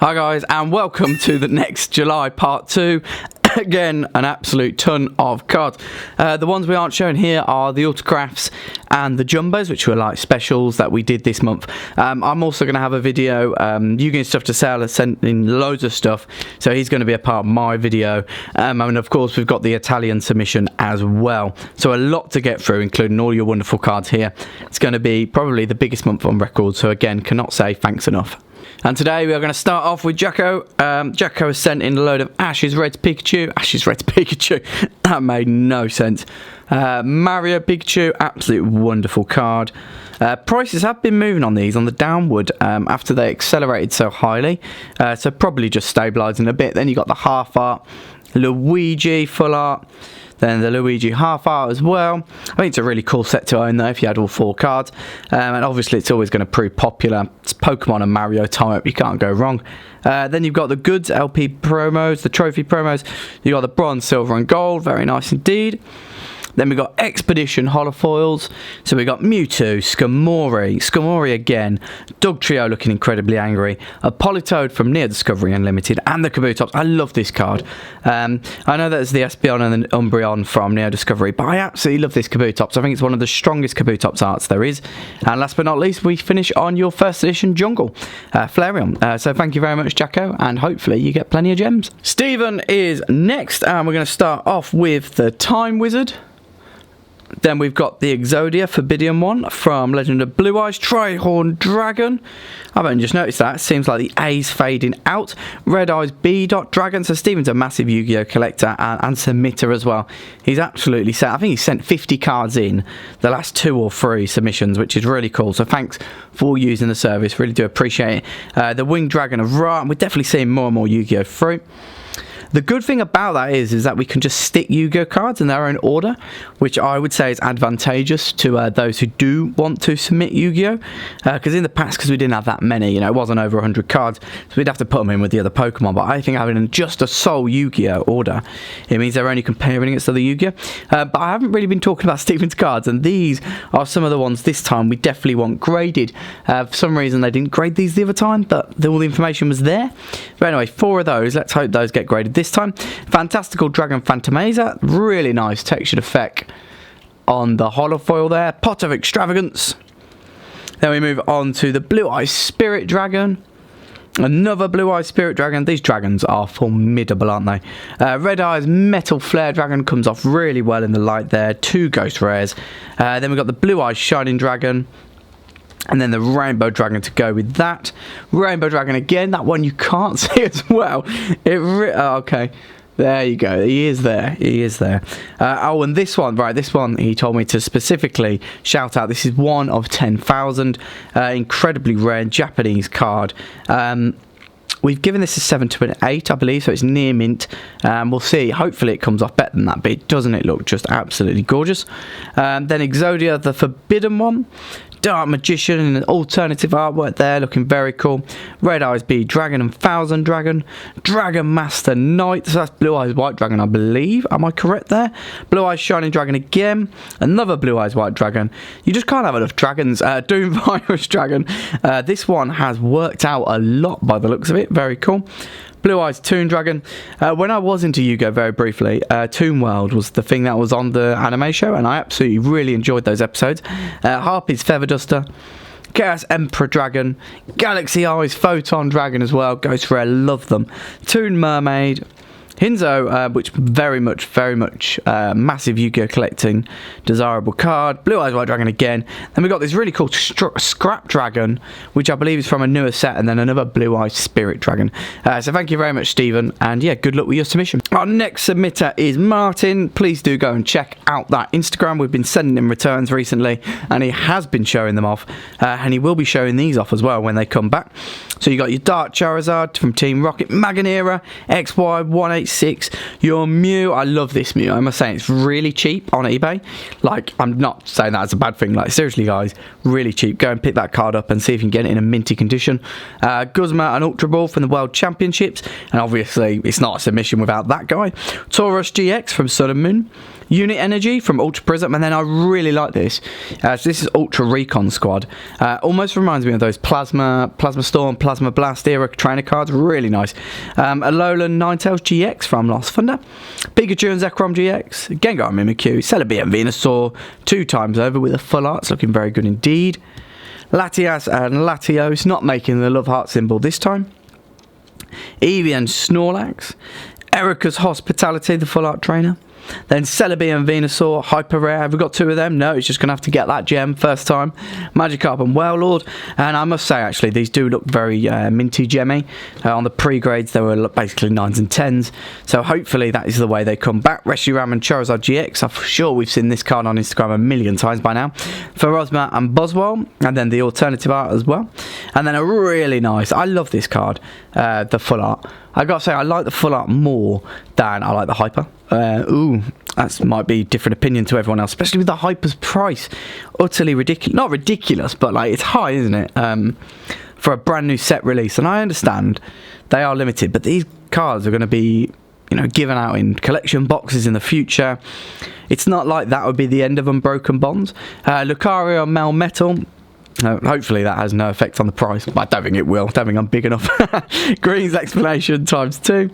Hi guys, and welcome to the next July part 2. Again, an absolute ton of cards. The ones we aren't showing here are the autographs and the jumbos, which were like specials that we did this month. I'm also going to have a video, you getting stuff to sell, sent in loads of stuff, so he's going to be a part of my video. And of course we've got the Italian submission as well, so a lot to get through, including all your wonderful cards here. It's going to be probably the biggest month on record, so again, cannot say thanks enough. And today we are going to start off with Jaako. Jaako has sent in a load of Ashes Red Pikachu. Ashes Red Pikachu. That made no sense. Mario Pikachu. Absolute wonderful card. Prices have been moving on these on the downward after they accelerated so highly. So probably just stabilising a bit. Then you got the half art. Luigi full art. Then the Luigi half art as well. I think it's a really cool set to own though if you had all 4 cards. And obviously it's always going to prove popular. It's Pokemon and Mario tie-up, you can't go wrong. Then you've got the goods LP promos, the trophy promos. You've got the bronze, silver and gold, very nice indeed. Then we've got Expedition holofoils. So we've got Mewtwo, Skarmory again, Dugtrio looking incredibly angry, a Politoed from Near Discovery Unlimited, and the Kabutops. I love this card. I know that's the Espeon and the Umbreon from Neo Discovery, but I absolutely love this Kabutops. I think it's one of the strongest Kabutops arts there is. And last but not least, we finish on your first edition Jungle, Flareon. So thank you very much, Jaako, and hopefully you get plenty of gems. Stephen is next, and we're going to start off with the Time Wizard. Then we've got the Exodia Forbidden one from Legend of Blue Eyes, Trihorn Dragon. I've only just noticed that. It seems like the A's fading out. Red Eyes B. Dragon. So Stephen's a massive Yu-Gi-Oh collector and submitter as well. He's absolutely set. I think he's sent 50 cards in the last 2 or 3 submissions, which is really cool. So thanks for using the service. Really do appreciate it. The Winged Dragon of Ra. And we're definitely seeing more and more Yu-Gi-Oh through. The good thing about that is that we can just stick Yu-Gi-Oh cards in their own order, which I would say is advantageous to those who do want to submit Yu-Gi-Oh. Because in the past, because we didn't have that many, it wasn't over 100 cards, so we'd have to put them in with the other Pokemon. But I think having just a sole Yu-Gi-Oh order, it means they're only comparing against other Yu-Gi-Oh. But I haven't really been talking about Stephen's cards, and these are some of the ones this time we definitely want graded. For some reason, they didn't grade these the other time, but all the information was there. But anyway, 4 of those. Let's hope those get graded this time. Fantastical Dragon Phantomesa, really nice textured effect on the holofoil there. Pot of Extravagance. Then we move on to the Blue Eyes Spirit Dragon. Another Blue Eyes Spirit Dragon. These dragons are formidable, aren't they? Red Eyes Metal Flare Dragon comes off really well in the light there. 2 ghost rares. Then we've got the Blue Eyes Shining Dragon. And then the Rainbow Dragon to go with that. Rainbow Dragon again, that one you can't see as well. Okay, there you go. He is there. Oh, and this one, right, this one he told me to specifically shout out. This is 1 of 10,000. Incredibly rare Japanese card. We've given this a 7 to an 8, I believe, so it's near mint. We'll see. Hopefully it comes off better than that, but doesn't it look just absolutely gorgeous? Then Exodia, the Forbidden one. Dark Magician and an alternative artwork there, looking very cool. Red Eyes B Dragon and Thousand Dragon. Dragon Master Knight, so that's Blue Eyes White Dragon, I believe. Am I correct there? Blue Eyes Shining Dragon again. Another Blue Eyes White Dragon. You just can't have enough dragons. Doom Virus Dragon. This one has worked out a lot by the looks of it. Very cool. Blue Eyes Toon Dragon. When I was into Yu-Gi-Oh very briefly, Toon World was the thing that was on the anime show, and I absolutely really enjoyed those episodes. Harpy's Feather Duster, Chaos Emperor Dragon, Galaxy Eyes Photon Dragon as well. Ghost Rare, love them. Toon Mermaid. Hinzo, which very much massive Yu-Gi-Oh collecting desirable card. Blue Eyes White Dragon again. Then we got this really cool Scrap Dragon, which I believe is from a newer set, and then another Blue Eyes Spirit Dragon. So thank you very much, Stephen, and yeah, good luck with your submission. Our next submitter is Martin. Please do go and check out that Instagram. We've been sending him returns recently, and he has been showing them off, and he will be showing these off as well when they come back. So you got your Dark Charizard from Team Rocket, Maganera, XY186, your Mew. I love this Mew. I must say it's really cheap on eBay. Like, I'm not saying that as a bad thing. Like, seriously, guys, really cheap. Go and pick that card up and see if you can get it in a minty condition. Guzma and Ultra Ball from the World Championships. And obviously, it's not a submission without that that guy. Taurus GX from Sun and Moon. Unit Energy from Ultra Prism, and then I really like this. So this is Ultra Recon Squad. Almost reminds me of those Plasma Storm, Plasma Blast era trainer cards. Really nice. Alolan Ninetales GX from Lost Thunder. Pikachu and Zekrom GX. Gengar and Mimikyu. Celebi and Venusaur 2 times over with a full art. It's looking very good indeed. Latias and Latios, not making the love heart symbol this time. Eevee and Snorlax. Erica's Hospitality, the full art trainer. Then Celebi and Venusaur, hyper rare. Have we got 2 of them? No, it's just going to have to get that gem first time. Magikarp and Wailord. And I must say, actually, these do look very minty gemmy. On the pre-grades, they were basically 9s and 10s. So hopefully that is the way they come back. Reshiram and Charizard GX. I'm sure we've seen this card on Instagram a million times by now. Ferozma and Boswell. And then the alternative art as well. And then a really nice, I love this card, the full art. I gotta say, I like the full art more than I like the hyper. That might be a different opinion to everyone else, especially with the hyper's price. Utterly ridiculous. Not ridiculous, but like it's high, isn't it? For a brand new set release. And I understand they are limited, but these cards are going to be, given out in collection boxes in the future. It's not like that would be the end of Unbroken Bonds. Lucario and Melmetal. Hopefully that has no effect on the price. I don't think it will. I don't think I'm big enough. Green's Explanation ×2.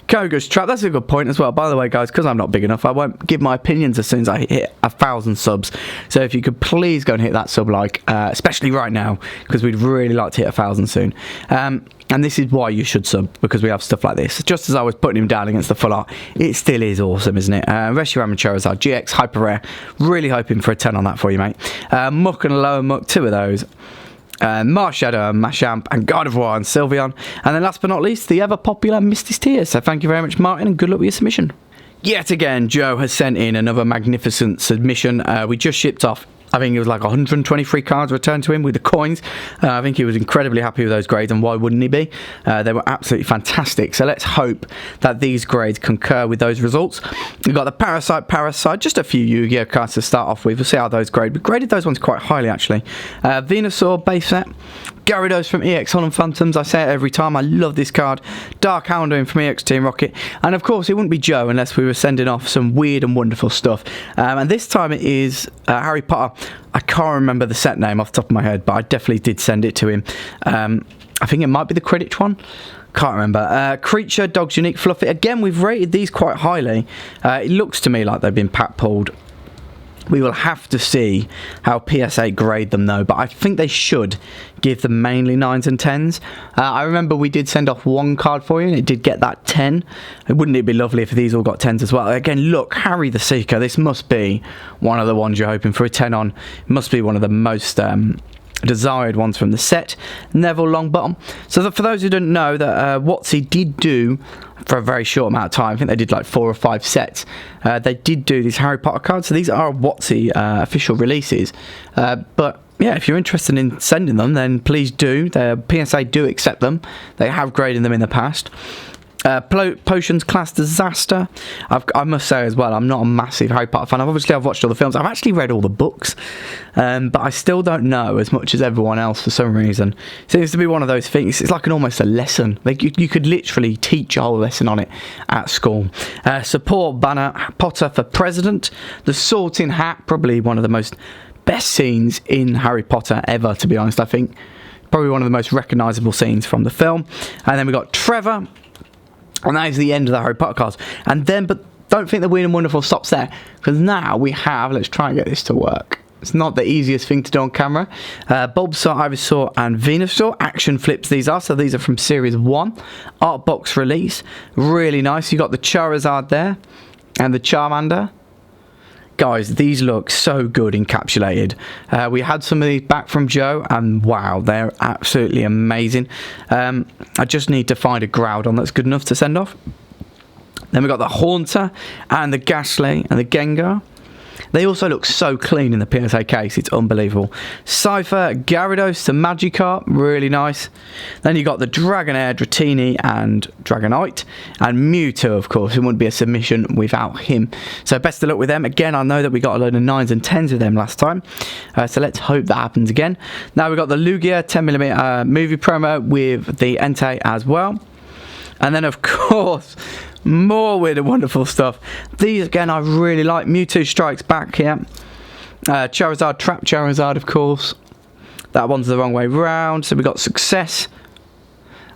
Koga's Trap. That's a good point as well. By the way, guys, because I'm not big enough, I won't give my opinions as soon as I hit 1,000 subs. So if you could please go and hit that sub like, especially right now, because we'd really like to hit 1,000 soon. And this is why you should sub, because we have stuff like this. Just as I was putting him down against the full art, it still is awesome, isn't it? Reshiram and Charizard GX, hyper rare. Really hoping for a 10 on that for you, mate. Muck and Lower Muck, 2 of those. Marshadow and Machamp and Gardevoir and Sylveon. And then last but not least, the ever popular Misty's Tears. So thank you very much, Martin, and good luck with your submission. Yet again, Joe has sent in another magnificent submission. We just shipped off, I think it was like 123 cards returned to him with the coins. I think he was incredibly happy with those grades, and why wouldn't he be? They were absolutely fantastic. So let's hope that these grades concur with those results. We've got the Parasite, just a few Yu-Gi-Oh cards to start off with. We'll see how those grade. We graded those ones quite highly, actually. Venusaur base set. Gyarados from EX Holland Phantoms. I say it every time. I love this card. Dark Houndoom from EX Team Rocket. And of course, it wouldn't be Joe unless we were sending off some weird and wonderful stuff. And this time it is Harry Potter. I can't remember the set name off the top of my head, but I definitely did send it to him. I think it might be the Quidditch one. Can't remember. Creature, Dogs Unique, Fluffy. Again, we've rated these quite highly. It looks to me like they've been pack pulled. We will have to see how PSA grade them though, but I think they should give them mainly 9s and 10s. I remember we did send off 1 card for you and it did get that 10. Wouldn't it be lovely if these all got 10s as well? Again, look, Harry the Seeker, this must be one of the ones you're hoping for a 10 on. It must be one of the most desired ones from the set. Neville Longbottom. So for those who didn't know, that WotC did do for a very short amount of time, I think they did like 4 or 5 sets, they did do these Harry Potter cards. So these are WotC official releases, but yeah, if you're interested in sending them, then please do. The PSA do accept them. They have graded them in the past. Potions Class Disaster. I must say as well, I'm not a massive Harry Potter fan. I've watched all the films. I've actually read all the books, but I still don't know as much as everyone else for some reason. It seems to be one of those things. It's like almost a lesson. Like you could literally teach a whole lesson on it at school. Support banner Potter for President. The Sorting Hat, probably one of the best scenes in Harry Potter ever, to be honest. I think probably one of the most recognisable scenes from the film. And then we got Trevor. And that is the end of the Harry Potter cards. And then, but don't think the Weird and Wonderful stops there. Because now we have, let's try and get this to work. It's not the easiest thing to do on camera. Bulbasaur, Ivysaur and Venusaur. Action flips these are. So these are from Series 1. Art box release. Really nice. You got the Charizard there. And the Charmander. Guys, these look so good encapsulated. We had some of these back from Joe, and wow, they're absolutely amazing. I just need to find a Groudon that's good enough to send off. Then we got the Haunter, and the Ghastly, and the Gengar. They also look so clean in the PSA case, it's unbelievable. Cypher, Gyarados to Magikarp, really nice. Then you got the Dragonair, Dratini and Dragonite. And Mewtwo, of course, it wouldn't be a submission without him. So best of luck with them. Again, I know that we got a load of 9s and 10s with them last time. So let's hope that happens again. Now we've got the Lugia 10mm movie promo with the Entei as well. And then, of course, more weird and wonderful stuff. These, again, I really like. Mewtwo Strikes Back here. Charizard, Trap Charizard, of course. That one's the wrong way round. So we got Success.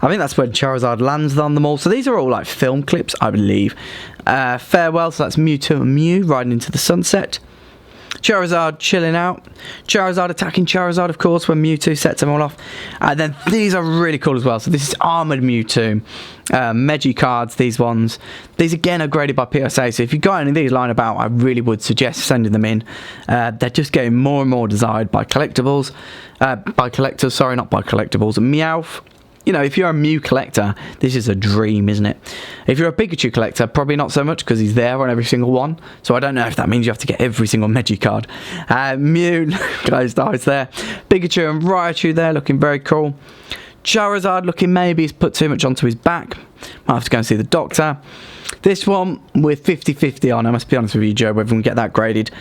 I think that's when Charizard lands on them all. So these are all like film clips, I believe. Farewell, so that's Mewtwo and Mew riding into the sunset. Charizard chilling out. Charizard attacking Charizard, of course, when Mewtwo sets them all off. And then these are really cool as well. So this is Armoured Mewtwo. Meji cards, these ones. These, again, are graded by PSA. So if you've got any of these lying about, I really would suggest sending them in. They're just getting more and more desired by collectibles. By collectors, sorry, not by collectibles. Meowth. You know, if you're a Mew collector, this is a dream, isn't it? If you're a Pikachu collector, probably not so much, because he's there on every single one. So I don't know if that means you have to get every single Meji card. Mew, closed eyes there. Pikachu and Raichu there, looking very cool. Charizard looking maybe he's put too much onto his back. Might have to go and see the doctor. This one with 50-50 on, I must be honest with you, Joe, whether we can get that graded.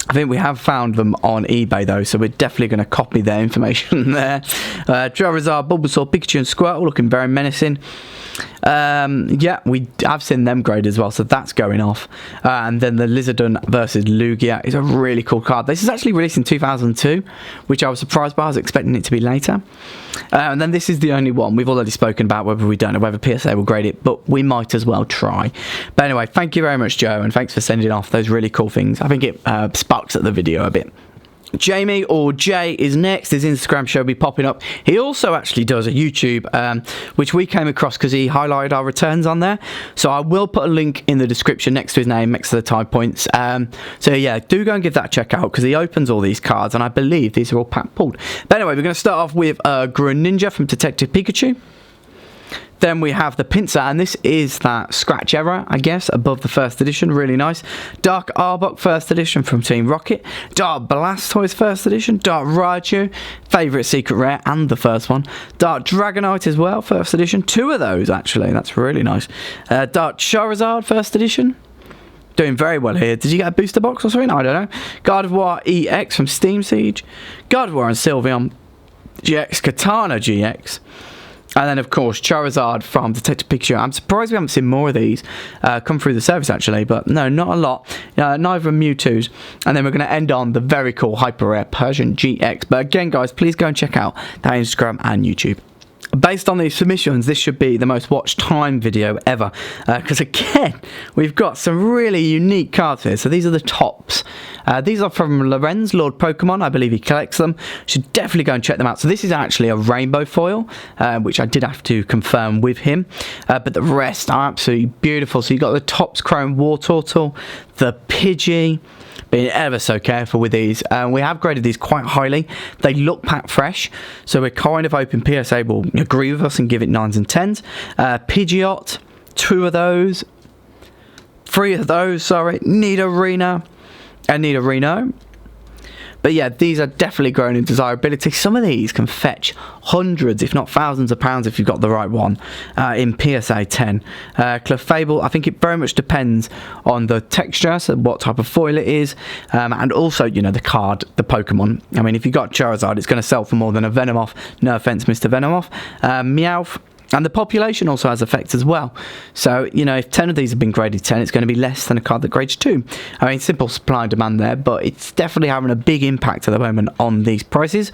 I think we have found them on eBay though, so we're definitely going to copy their information there. Charizard, Bulbasaur, Pikachu and Squirtle looking very menacing. Yeah, we have seen them grade as well, so that's going off. And then the Lizardon versus Lugia is a really cool card. This is actually released in 2002, which I was surprised by. I was expecting it to be later. And then this is the only one we've already spoken about, whether we don't know whether PSA will grade it, but we might as well try. But anyway, thank you very much, Joe, and thanks for sending off those really cool things. I think it sparks at the video a bit. Jamie, or Jay, is next. His Instagram show will be popping up. He also actually does a YouTube, which we came across because he highlighted our returns on there. So I will put a link in the description next to his name, next to the type points. So yeah, do go and give that a check out because he opens all these cards, and I believe these are all pack pulled. But anyway, we're going to start off with Greninja from Detective Pikachu. Then we have the Pinsir, and this is that scratch error, I guess, above the first edition. Really nice. Dark Arbok first edition from Team Rocket. Dark Blastoise first edition. Dark Raichu, favourite secret rare, and the first one. Dark Dragonite as well, first edition. Two of those, actually. That's really nice. Dark Charizard first edition. Doing very well here. Did you get a booster box or something? I don't know. Gardevoir EX from Steam Siege. Gardevoir and Sylveon GX. Katana GX. And then, of course, Charizard from Detective Pikachu. I'm surprised we haven't seen more of these come through the service, actually. But no, not a lot. Neither are Mewtwo's. And then we're going to end on the very cool Hyper Rare Persian GX. But again, guys, please go and check out that Instagram and YouTube. Based on these submissions, this should be the most watched time video ever. Because again, we've got some really unique cards here. So these are the tops. These are from Lorenz, Lord Pokemon. I believe he collects them. Should definitely go and check them out. So this is actually a rainbow foil, which I did have to confirm with him. But the rest are absolutely beautiful. So you've got the Topps Chrome War Turtle, the Pidgey. Being ever so careful with these. We have graded these quite highly. They look pack fresh, so we're kind of hoping PSA will agree with us and give it 9s and 10s. Pidgeot, 2 of those. 3 of those, sorry. Nidorino and Nidorino. But yeah, these are definitely growing in desirability. Some of these can fetch hundreds, if not thousands of pounds if you've got the right one in PSA 10. Clefable, I think it very much depends on the texture, so what type of foil it is, and also, you know, the card, the Pokemon. I mean, if you've got Charizard, it's going to sell for more than a Venomoth. No offense, Mr. Venomoth. Meowth. And the population also has effects as well. So, you know, if 10 of these have been graded 10, it's going to be less than a card that grades 2. I mean, simple supply and demand there, but it's definitely having a big impact at the moment on these prices.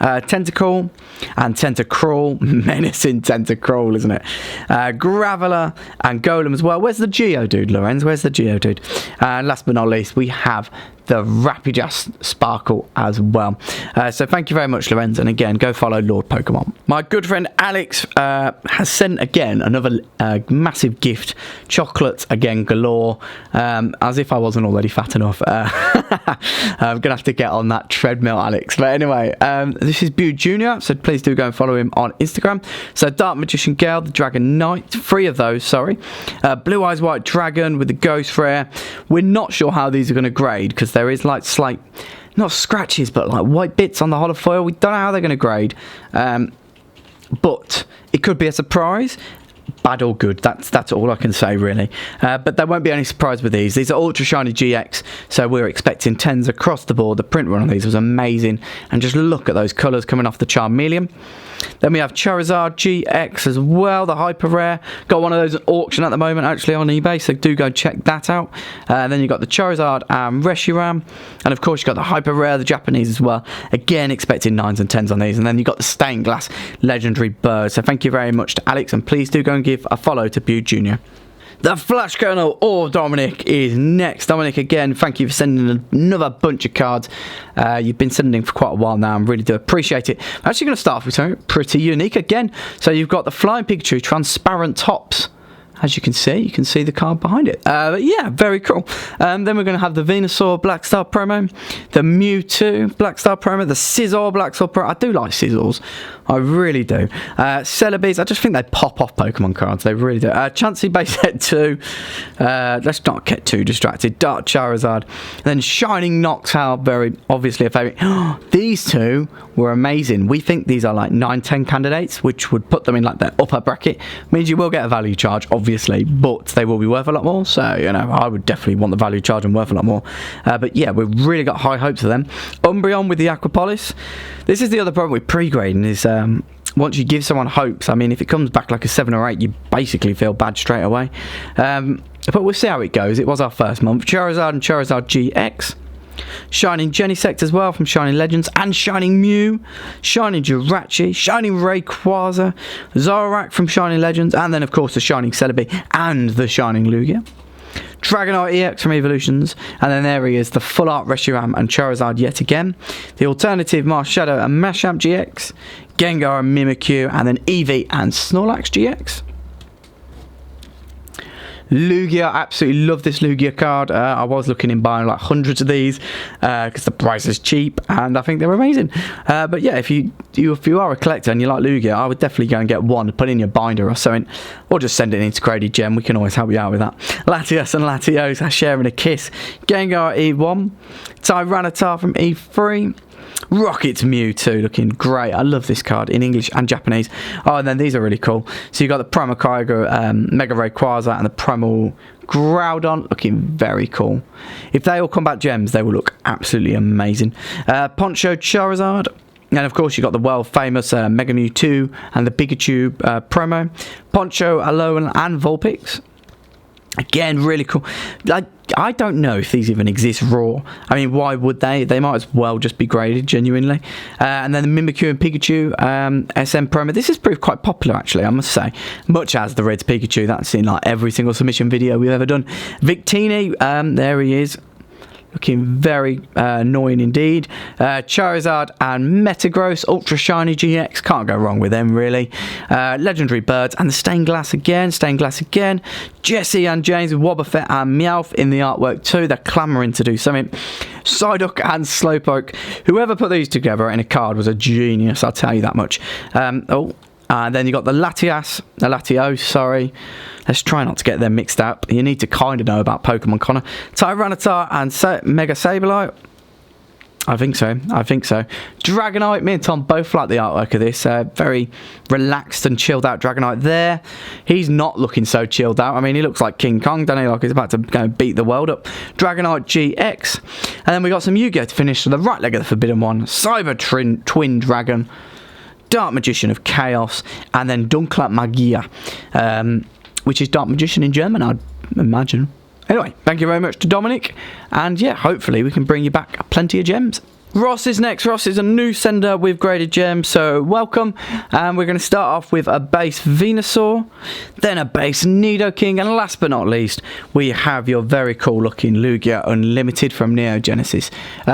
Tentacle and Tentacrawl. Menacing Tentacrawl, isn't it? Graveler and Golem as well. Where's the Geodude, Lorenz? Where's the Geodude? And last but not least, we have the Rapidash Sparkle as well. So thank you very much, Lorenz, and again, go follow Lord Pokemon. My good friend Alex has sent again another massive gift. Chocolates again galore, as if I wasn't already fat enough. I'm gonna have to get on that treadmill, Alex. But anyway, this is Bew Jr., so please do go and follow him on Instagram. So Dark Magician Girl, the Dragon Knight, 3 of those, sorry. Blue Eyes White Dragon with the Ghost Rare. We're not sure how these are going to grade because there is like slight, not scratches, but like white bits on the holofoil. We don't know how they're going to grade, but it could be a surprise. But bad or good. That's all I can say, really. But there won't be any surprise with these. These are Ultra Shiny GX, so we're expecting 10s across the board. The print run on these was amazing. And just look at those colours coming off the Charmeleon. Then we have Charizard GX as well, the hyper rare. Got one of those at auction at the moment, actually, on eBay, so do go check that out. Then you've got the Charizard and Reshiram. And of course, you've got the hyper rare, the Japanese as well. Again, expecting 9s and 10s on these. And then you've got the stained glass legendary bird. So thank you very much to Alex, and please do go and give a follow to Bude Jr. The Flash Colonel or Dominic is next. Dominic, again, thank you for sending another bunch of cards. You've been sending for quite a while now, and really do appreciate it. I'm actually going to start off with something pretty unique again. So you've got the Flying Pikachu transparent tops. As you can see the card behind it. But yeah, very cool. Then we're going to have the Venusaur Black Star promo, the Mewtwo Black Star promo, the Scizor Black Star promo. I do like Scizzors. I really do. Celebes, I just think they pop off Pokemon cards. They really do. Chansey Base Set 2. Let's not get too distracted. Dark Charizard. Then Shining Noctowl, very obviously a favourite. These two were amazing. We think these are like 9-10 candidates, which would put them in like the upper bracket. Means you will get a value charge, obviously, but they will be worth a lot more. So, you know, I would definitely want the value charge and worth a lot more. But yeah, we've really got high hopes for them. Umbreon with the Aquapolis. This is the other problem with pre-grading is once you give someone hopes, I mean, if it comes back like a 7 or 8, you basically feel bad straight away. But we'll see how it goes. It was our first month. Charizard and Charizard GX. Shining Genesect as well from Shining Legends, and Shining Mew, Shining Jirachi, Shining Rayquaza, Zoroark from Shining Legends, and then of course the Shining Celebi and the Shining Lugia. Dragonite EX from Evolutions, and then there he is, the Full Art Reshiram and Charizard yet again. The alternative Marshadow and Machamp GX, Gengar and Mimikyu, and then Eevee and Snorlax GX. Lugia, absolutely love this Lugia card. I was looking in buying like hundreds of these because the price is cheap and I think they're amazing. But yeah, if you are a collector and you like Lugia, I would definitely go and get one, put in your binder or something, or just send it in to Graded Gem. We can always help you out with that. Latios and Latios are sharing a kiss. Gengar E1, Tyranitar from E3. Rocket's Mewtwo, looking great. I love this card in English and Japanese. Oh, and then these are really cool. So you've got the Primal Kyogre, Mega Rayquaza, and the Primal Groudon, looking very cool. If they all come back gems, they will look absolutely amazing. Poncho Charizard. And of course, you've got the world famous Mega Mewtwo and the Pikachu promo. Poncho, Alolan, and Vulpix. Again, really cool. I don't know if these even exist raw. I mean, why would they? They might as well just be graded, genuinely. And then the Mimikyu and Pikachu SM promo. This has proved quite popular, actually, I must say. Much as the Red's Pikachu. That's in like every single submission video we've ever done. Victini, there he is. Looking very annoying indeed. Charizard and Metagross, Ultra Shiny GX. Can't go wrong with them, really. Legendary Birds and the Stained Glass again. Jesse and James with Wobbuffet and Meowth in the artwork too. They're clamouring to do something. Psyduck and Slowpoke. Whoever put these together in a card was a genius, I'll tell you that much. And then you got the Latios, sorry. Let's try not to get them mixed up. You need to kind of know about Pokemon, Connor. Tyranitar and Mega Sableye. I think so. Dragonite, me and Tom both like the artwork of this. Very relaxed and chilled out Dragonite there. He's not looking so chilled out. I mean, he looks like King Kong, doesn't he? Like he's about to go and beat the world up. Dragonite GX. And then we got some Yu-Gi-Oh! To finish. So the right leg of the Forbidden One. Cyber Twin Dragon. Dark Magician of Chaos. And then Dunkler Magia. Which is Dark Magician in German, I'd imagine. Anyway, thank you very much to Dominic. And yeah, hopefully we can bring you back plenty of gems. Ross is next. Ross is a new sender with graded gems, so welcome. And we're going to start off with a base Venusaur, then a base Nidoking, and last but not least, we have your very cool looking Lugia Unlimited from Neo Genesis.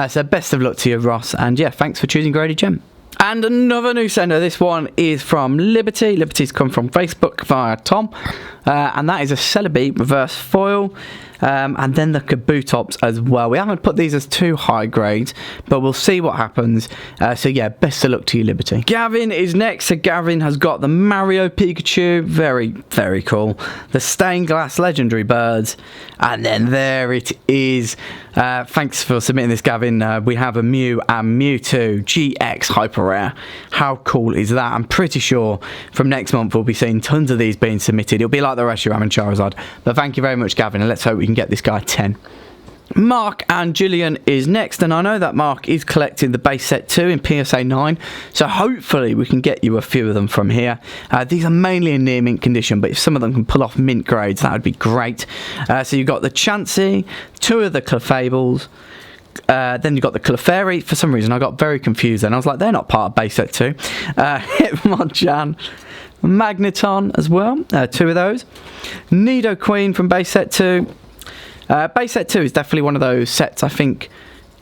So best of luck to you, Ross. And yeah, thanks for choosing graded gem. And another new sender. This one is from Liberty. Liberty's come from Facebook via Tom. And that is a Celebi reverse foil. And then the Kabutops as well. We haven't put these as too high grades, but we'll see what happens. So yeah, best of luck to you, Liberty. Gavin is next. So Gavin has got the Mario Pikachu. Very, very cool. The Stained Glass Legendary Birds. And then there it is. Thanks for submitting this, Gavin. We have a Mew and Mewtwo GX Hyper rare. How cool is that? I'm pretty sure from next month we'll be seeing tons of these being submitted. It'll be like the Reshiram and Charizard. But thank you very much, Gavin, and let's hope we can get this guy 10. Mark and Gillian is next, and I know that Mark is collecting the base set 2 in PSA 9, so hopefully we can get you a few of them from here. These are mainly in near mint condition, but if some of them can pull off mint grades, that would be great. So you've got the Chansey, 2 of the Clefables, then you've got the Clefairy. For some reason I got very confused then. I was like, they're not part of base set 2. Hitmonchan, Magneton as well, 2 of those. Nidoqueen from base set 2. Base set 2 is definitely one of those sets I think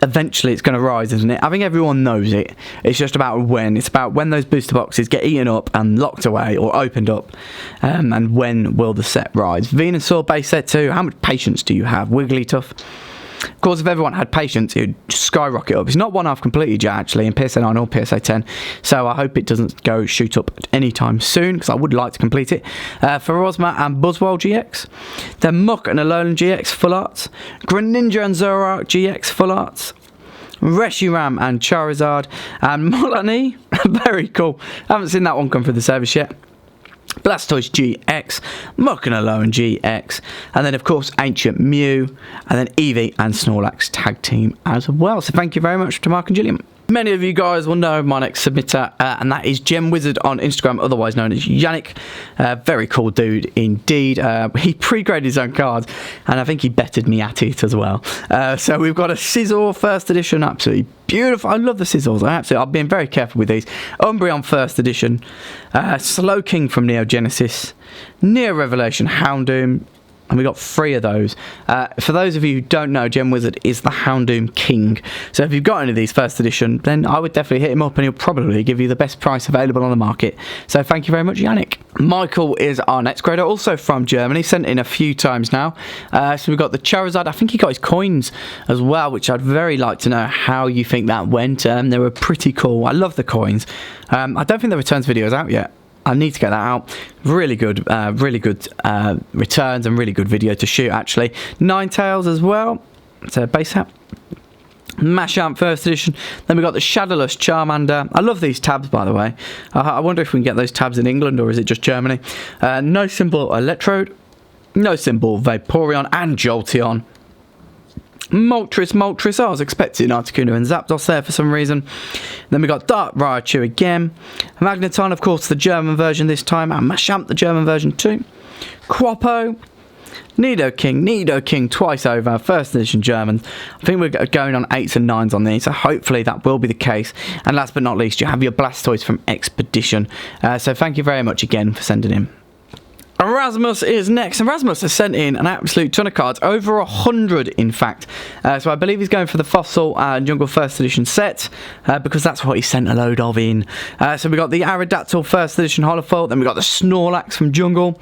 eventually it's going to rise, isn't it? I think everyone knows it. It's just about when. It's about when those booster boxes get eaten up and locked away or opened up, and when will the set rise. Venusaur base set 2. How much patience do you have? Wigglytuff. Of course, if everyone had patience, it would skyrocket up. It's not one I've completed yet, actually, in PSA 9 or PSA 10, so I hope it doesn't go shoot up anytime soon, because I would like to complete it. For Rosma and Buzzwole GX, then Muck and Alolan GX Full Arts, Greninja and Zoroark GX Full Arts, Reshiram and Charizard, and Molani. Very cool. I haven't seen that one come through the service yet. Blastoise GX, Muckanalolan GX, and then of course Ancient Mew, and then Eevee and Snorlax tag team as well. So thank you very much to Mark and Gillian. Many of you guys will know my next submitter, and that is Gem Wizard on Instagram, otherwise known as Yannick. Very cool dude indeed. He pre-graded his own cards, and I think he betted me at it as well. So we've got a Scizor first edition, absolutely beautiful. I love the Scizors. I've been very careful with these. Umbreon first edition, Slowking from Neo Genesis, Neo Revelation Houndoom, and we got 3 of those. For those of you who don't know, Gem Wizard is the Houndoom King. So if you've got any of these first edition, then I would definitely hit him up and he'll probably give you the best price available on the market. So thank you very much, Yannick. Michael is our next grader, also from Germany, sent in a few times now. So we've got the Charizard. I think he got his coins as well, which I'd very like to know how you think that went. They were pretty cool. I love the coins. I don't think the returns video is out yet. I need to get that out. Really good returns and really good video to shoot, actually. Ninetales as well. It's a base hat. Machamp first edition. Then we've got the Shadowless Charmander. I love these tabs, by the way. I wonder if we can get those tabs in England, or is it just Germany? No Symbol Electrode. No Symbol Vaporeon and Jolteon. Moltres. I was expecting Articuno and Zapdos there for some reason. Then we got Dark Raichu again. Magneton, of course, the German version this time. And Machamp, the German version too. Quapo. Nidoking twice over. First edition German. I think we're going on 8s and 9s on these, so hopefully that will be the case. And last but not least, you have your Blastoise from Expedition. So thank you very much again for sending in. Rasmus is next, and Rasmus has sent in an absolute ton of cards, over 100 in fact. So I believe he's going for the Fossil and Jungle First Edition set, because that's what he sent a load of in. So we got the Aerodactyl First Edition Holofoil, then we got the Snorlax from Jungle.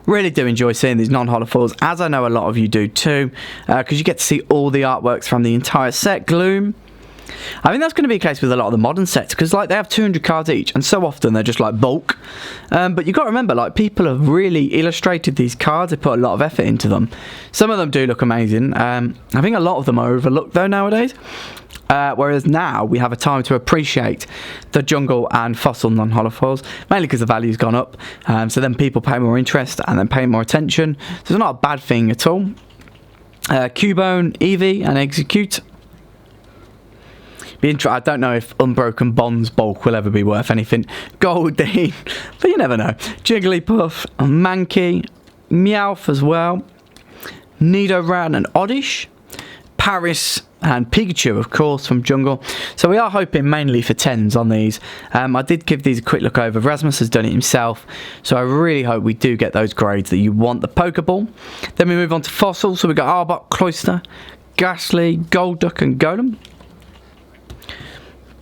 Really do enjoy seeing these non-holofoils, as I know a lot of you do too, because you get to see all the artworks from the entire set. Gloom. I think that's going to be the case with a lot of the modern sets, because like they have 200 cards each, and so often they're just like bulk. But you've got to remember, like, people have really illustrated these cards. They put a lot of effort into them. Some of them do look amazing. I think a lot of them are overlooked though nowadays. Whereas now we have a time to appreciate the Jungle and Fossil non-holofoils, mainly because the value's gone up. So then people pay more interest and then pay more attention. So it's not a bad thing at all. Cubone, Eevee, and Execute. I don't know if Unbroken Bonds bulk will ever be worth anything. Goldeen, but you never know. Jigglypuff, Mankey, Meowth as well. Nidoran and Oddish. Paris and Pikachu, of course, from Jungle. So we are hoping mainly for 10s on these. I did give these a quick look over. Rasmus has done it himself, so I really hope we do get those grades that you want. The Pokeball. Then we move on to Fossil. So we've got Arbok, Cloyster, Ghastly, Golduck and Golem.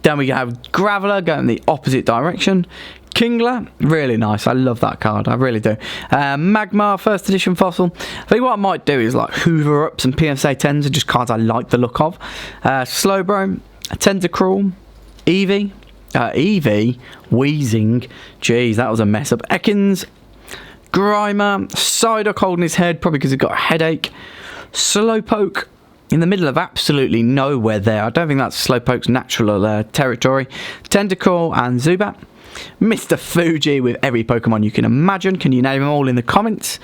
Then we have Graveler going the opposite direction. Kingler, really nice. I love that card, I really do. Magmar, first edition Fossil. I think what I might do is like hoover up some PSA 10s, are just cards I like the look of. Slowbro, Tentacruel, Eevee, Wheezing. Jeez, that was a mess up. Ekans, Grimer, Psyduck holding his head, probably because he's got a headache. Slowpoke, in the middle of absolutely nowhere there. I don't think that's Slowpoke's natural territory. Tentacle and Zubat. Mr. Fuji with every Pokemon you can imagine. Can you name them all in the comments?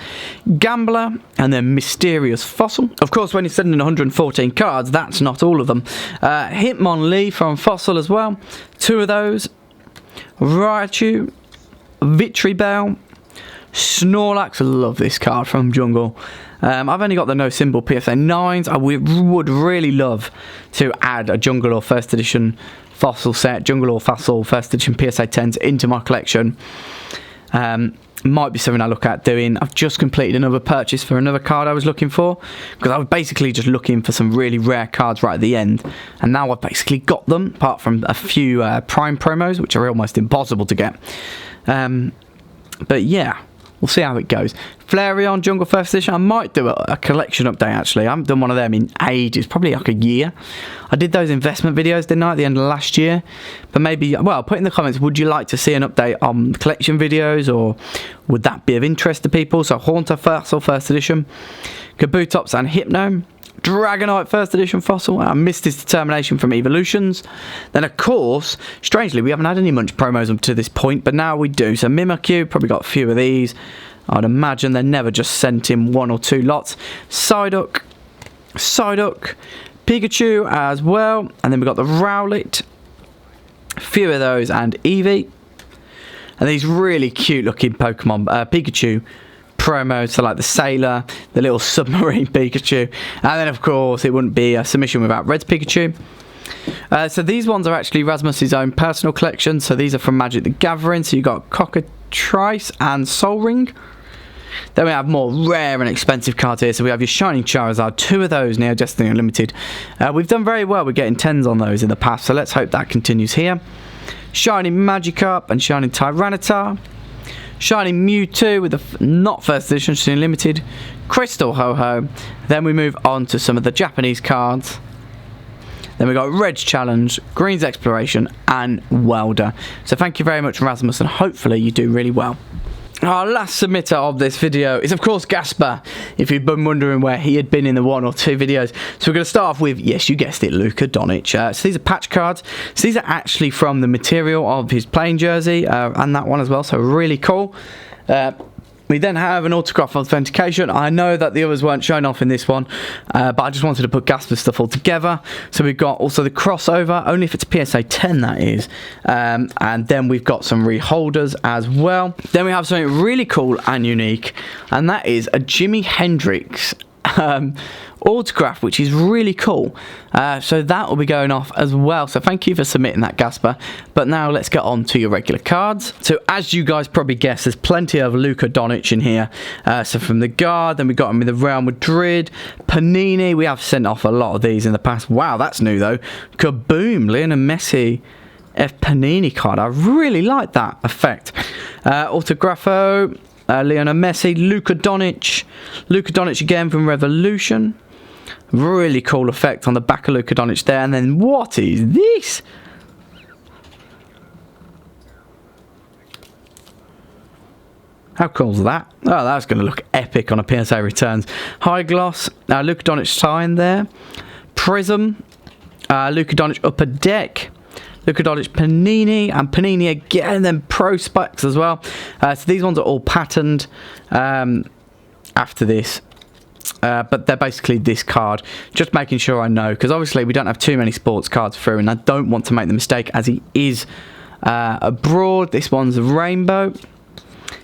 Gambler, and then Mysterious Fossil. Of course, when you're sending 114 cards, that's not all of them. Hitmonlee from Fossil as well. 2 of those. Raichu, Victreebel, Snorlax. I love this card from Jungle. I've only got the no symbol PSA 9s. I would really love to add a Jungle or First Edition Fossil set, Jungle or Fossil First Edition PSA 10s into my collection. Might be something I look at doing. I've just completed another purchase for another card I was looking for, because I was basically just looking for some really rare cards right at the end, and now I've basically got them, apart from a few Prime promos, which are almost impossible to get. But yeah, we'll see how it goes. Flareon Jungle First Edition. I might do a collection update, actually. I haven't done one of them in ages, probably like a year. I did those investment videos, didn't I, at the end of last year? But maybe, well, put in the comments, would you like to see an update on collection videos, or would that be of interest to people? So Haunter Fossil First Edition, Kabutops and Hypno, Dragonite First Edition Fossil. I missed his determination from Evolutions. Then, of course, strangely, we haven't had any Munch promos up to this point, but now we do. So Mimikyu, probably got a few of these. I'd imagine they're never just sent in 1 or 2 lots. Psyduck, Pikachu as well. And then we've got the Rowlet, a few of those, and Eevee. And these really cute looking Pokemon, Pikachu promos, so like the Sailor, the little submarine Pikachu. And then, of course, it wouldn't be a submission without Red's Pikachu. So these ones are actually Rasmus's own personal collection. So these are from Magic the Gathering. So you've got Cockatrice and Soul Ring. Then we have more rare and expensive cards here. So we have your Shining Charizard, 2 of those, Neo Destiny Unlimited. We've done very well with getting 10s on those in the past, so let's hope that continues here. Shining Magikarp and Shining Tyranitar. Shining Mewtwo with the not First Edition, just Unlimited. Crystal Ho-Ho. Then we move on to some of the Japanese cards. Then we got Red's Challenge, Green's Exploration, and Welder. So thank you very much, Rasmus, and hopefully you do really well. Our last submitter of this video is, of course, Gasper, if you've been wondering where he had been in the 1 or 2 videos. So we're going to start off with, yes, you guessed it, Luka Doncic. So these are patch cards. So these are actually from the material of his playing jersey, and that one as well, so really cool. We then have an autograph authentication. I know that the others weren't shown off in this one, but I just wanted to put Gasper's stuff all together. So we've got also the crossover, only if it's PSA 10 that is. And then we've got some reholders as well. Then we have something really cool and unique, and that is a Jimi Hendrix autograph, which is really cool. So that will be going off as well. So thank you for submitting that, Gasper. But now let's get on to your regular cards. So as you guys probably guessed, there's plenty of Luka Doncic in here. So from the guard, then we got him with the Real Madrid, Panini. We have sent off a lot of these in the past. Wow, that's new though. Kaboom, Lionel Messi F Panini card. I really like that effect. Autographo, Lionel Messi, Luka Doncic again from Revolution. Really cool effect on the back of Luka Doncic there. And then what is this? How cool is that? Oh, that's going to look epic on a PSA returns. High gloss, Luka Doncic sign there. Prism, Luka Doncic upper deck. Luka Doncic Panini, and Panini again, and then Pro Specs as well. So these ones are all patterned after this. But they're basically this card. Just making sure I know, because obviously we don't have too many sports cards through, and I don't want to make the mistake as he is abroad. This one's rainbow.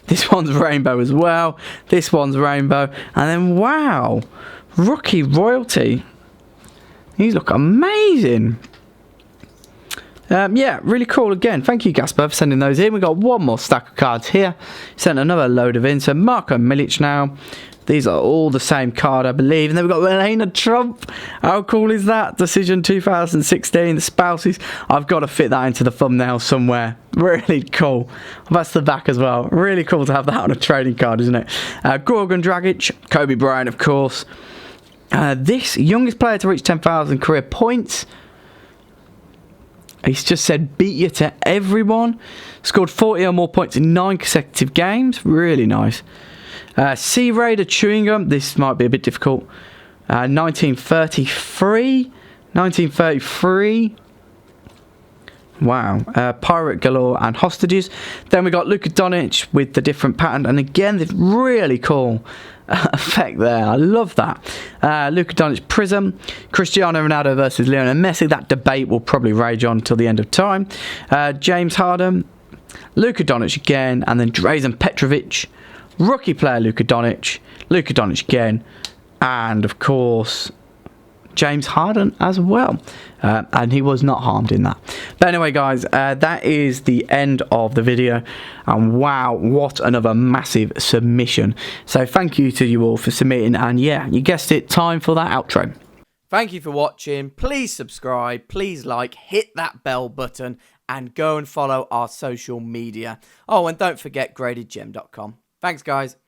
This one's rainbow as well. This one's rainbow. And then, wow, Rookie Royalty. These look amazing. Yeah, really cool again. Thank you, Gasper, for sending those in. We've got one more stack of cards here. Sent another load of in. So Marko Milic now. These are all the same card, I believe. And then we've got Melania Trump. How cool is that? Decision 2016, the spouses. I've got to fit that into the thumbnail somewhere. Really cool. That's the back as well. Really cool to have that on a trading card, isn't it? Gorgon Dragic, Kobe Bryant, of course. This youngest player to reach 10,000 career points. He's just said beat you to everyone. Scored 40 or more points in 9 consecutive games. Really nice. Sea Raider Chewing Gum. This might be a bit difficult. 1933. Wow. Pirate galore and hostages. Then we got Luka Doncic with the different pattern. And again, this really cool effect there. I love that. Luka Doncic Prism. Cristiano Ronaldo versus Lionel Messi. That debate will probably rage on till the end of time. James Harden. Luka Doncic again. And then Drazen Petrovic. Rookie player Luka Doncic. Luka Doncic again. And of course, James Harden as well. And he was not harmed in that. But anyway, guys, that is the end of the video. And wow, what another massive submission. So thank you to you all for submitting. And yeah, you guessed it, time for that outro. Thank you for watching. Please subscribe, please like, hit that bell button, and go and follow our social media. Oh, and don't forget gradedgem.com. Thanks, guys.